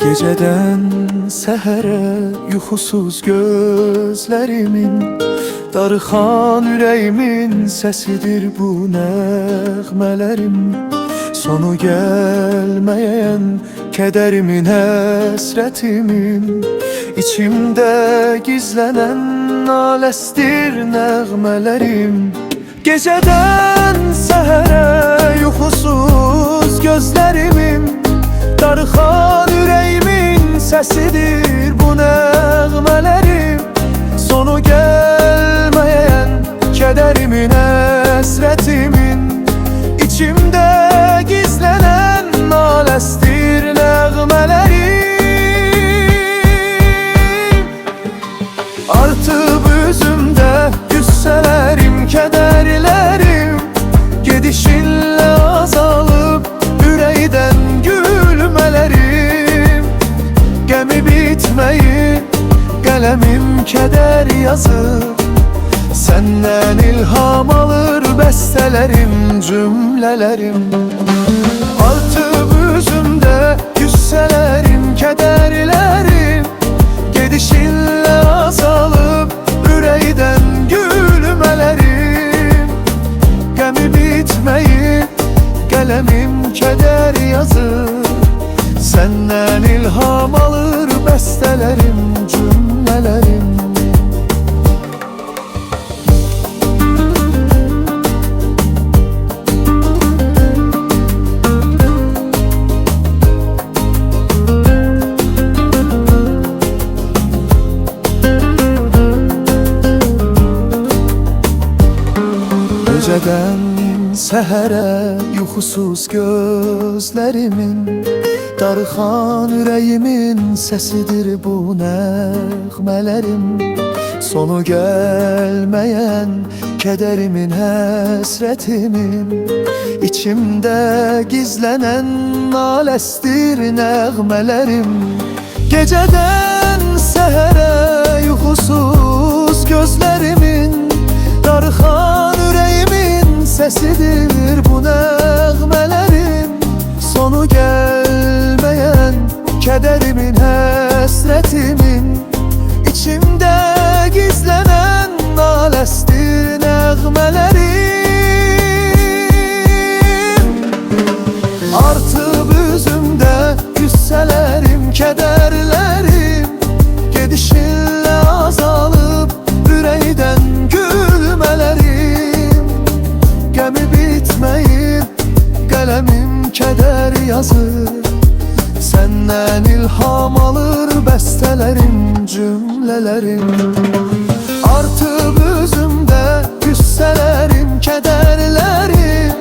Geceden səhərə yuxusuz gözlərimin, darıxan ürəyimin səsidir bu nəğmələrim. Sonu gəlməyən kədərimin, həsrətimin, İçimdə gizlənən naləstir nəğmələrim. Gecədən səhərə yuxusuz gözlərimin, darıxan ürəyimin səsidir bu nəğmələrim. Sonu gəlməyən kədərimin, həsrətimin, İçimdə gizlənən naləstir nəğmələrim. Artıb üzümdə güssələrim, kədərlərim, gedişinlə azalıb ürəkdən gülmələrim. Gəmi bitməyib, qələmim kədər yazır, səndən ilham alır bəstələrim, cümlələrim. Artıb üzümdə güssələrim, kədərlərim, gedişinlə azalıb ürəkdən gülmələrim. Gəmi bitməyib, qələmim kədər yazır, səndən ilham alır bəstələrim, cümlələrim. Gecədən səhərə yuxusuz gözlərimin, darıxan ürəyimin səsidir bu nəğmələrim. Sonu gəlməyən kədərimin, həsrətimin, İçimdə gizlənən naləstir nəğmələrim. Gecədən səhərə yuxusuz gözlərimin, darıxan ürəyimin səsidir bu nəğmələrim. Sonu gəlməyən kədərimin, həsrətimin, İçimdə gizlənən naləstir nəğmələrim. Artıb üzümdə güssələrim, kədərlərim, gedişinlə azalıb ürəkdən gülmələrim. Gəmi bitməyib, qələmim kədər yazır, səndən ilham alır bəstələrim, cümlələrim. Artıb üzümdə güssələrim, kədərlərim,